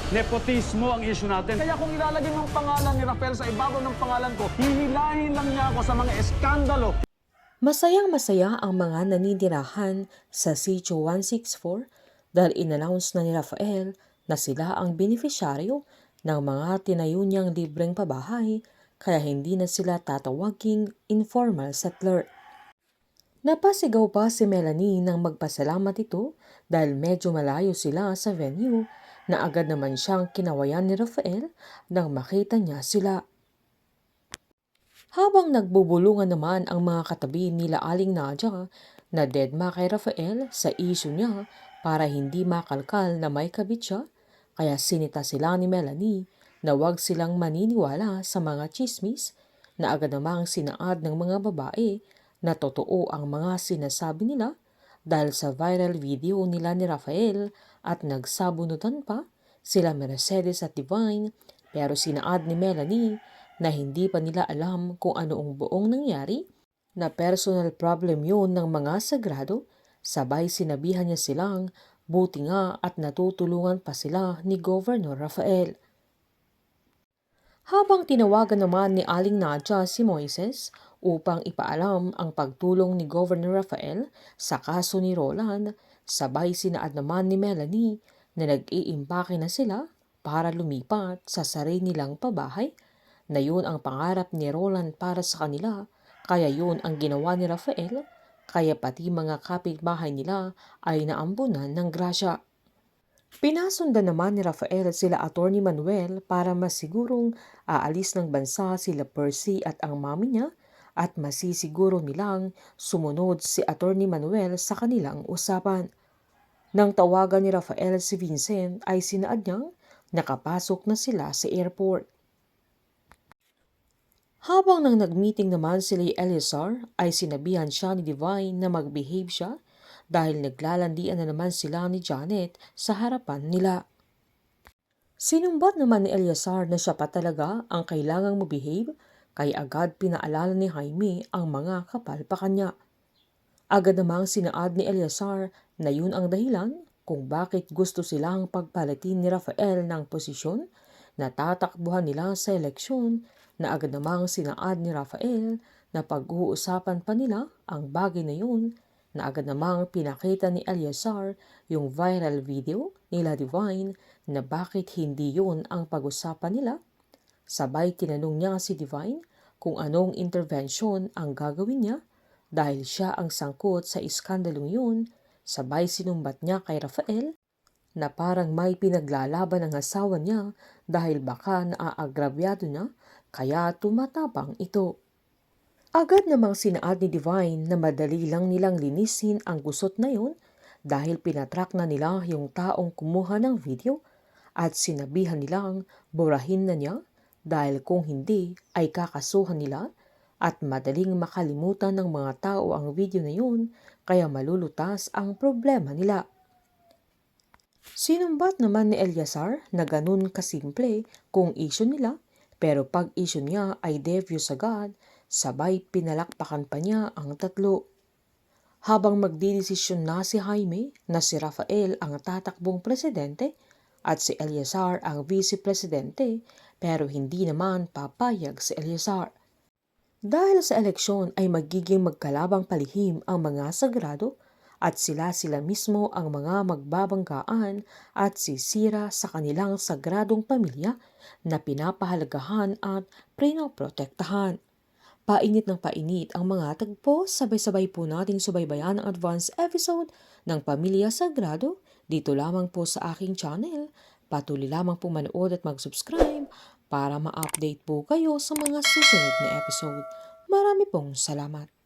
Nepotismo ang issue natin. Kaya kung ilalagay mo ang pangalan ni Rafael sa ibabaw ng pangalan ko, hihilahin lang niya ako sa mga eskandalo. Masayang-masaya ang mga naninirahan sa Sitio 164 dahil inannounce na ni Rafael na sila ang beneficiaryo ng mga tinayo niyang libreng pabahay kaya hindi na sila tatawaging informal settler. Napasigaw pa si Melanie nang magpasalamat ito dahil medyo malayo sila sa venue na agad naman siyang kinawayan ni Rafael nang makita niya sila. Habang nagbubulungan naman ang mga katabi nila Aling Nadia na dedma kay Rafael sa issue niya para hindi makalkal na may kabit siya, kaya sinita sila ni Melanie na huwag silang maniniwala sa mga chismis na agad namang sinaad ng mga babae na totoo ang mga sinasabi nila dahil sa viral video nila ni Rafael at nagsabunutan pa sila Mercedes at Divine, pero sinaad ni Melanie na hindi pa nila alam kung ano ang buong nangyari, na personal problem yun ng mga sagrado, sabay sinabihan niya silang buti nga at natutulungan pa sila ni Governor Rafael. Habang tinawagan naman ni Aling Nadia si Moises upang ipaalam ang pagtulong ni Governor Rafael sa kaso ni Roland, sabay sinaad naman ni Melanie na nag-iimpake na sila para lumipat sa sarili nilang pabahay, na yun ang pangarap ni Roland para sa kanila, kaya yun ang ginawa ni Rafael, kaya pati mga kapitbahay nila ay naambunan ng grasya. Pinasundan naman ni Rafael sila Attorney Manuel para masigurong aalis ng bansa sila Percy at ang mami niya, at masisiguro nilang sumunod si Attorney Manuel sa kanilang usapan. Nang tawagan ni Rafael si Vincent ay sinaad niyang nakapasok na sila sa airport. Habang nang nag-meeting naman sila Eleazar ay sinabihan siya ni Divine na mag-behave siya dahil naglalandian na naman sila ni Janet sa harapan nila. Sinumbat naman ni Eleazar na siya pa talaga ang kailangang mag-behave, kaya agad pinaalala ni Jaime ang mga kapalpakan niya. Agad namang sinaad ni Eleazar na yun ang dahilan kung bakit gusto silang pagpalitin ni Rafael ng posisyon na tatakbuhan nila sa eleksyon, na agad namang sinaad ni Rafael na pag-uusapan pa nila ang bagay na yun, na agad namang pinakita ni Eleazar yung viral video nila Divine na bakit hindi yun ang pag-usapan nila. Sabay tinanong niya si Divine kung anong intervention ang gagawin niya dahil siya ang sangkot sa iskandalong yun, sabay sinumbat niya kay Rafael na parang may pinaglalaban ng asawa niya dahil baka naaagrabyado na, kaya tumatapang ito. Agad namang sinaad ni Divine na madali lang nilang linisin ang gusot na yun dahil pinatrack na nila yung taong kumuha ng video at sinabihan nilang burahin na niya dahil kung hindi ay kakasuhan nila at madaling makalimutan ng mga tao ang video na yun, kaya malulutas ang problema nila. Sinumbat naman ni Eleazar na ganun kasimple kung issue nila, pero pag issue niya ay defuse agad, sabay pinalakpakan pa niya ang tatlo. Habang magdidesisyon na si Jaime na si Rafael ang tatakbong presidente at si Eleazar ang vice-presidente, pero hindi naman papayag si Eleazar. Dahil sa eleksyon ay magiging magkalabang palihim ang mga sagrado at sila mismo ang mga magbabanggaan at sisira sa kanilang sagradong pamilya na pinapahalagahan at pinoprotektahan. Painit ng painit ang mga tagpo, sabay-sabay po nating subaybayan ang advance episode ng Pamilya Sagrado dito lamang po sa aking channel. Patuloy lamang po manood at mag-subscribe para ma-update po kayo sa mga susunod na episode. Marami pong salamat.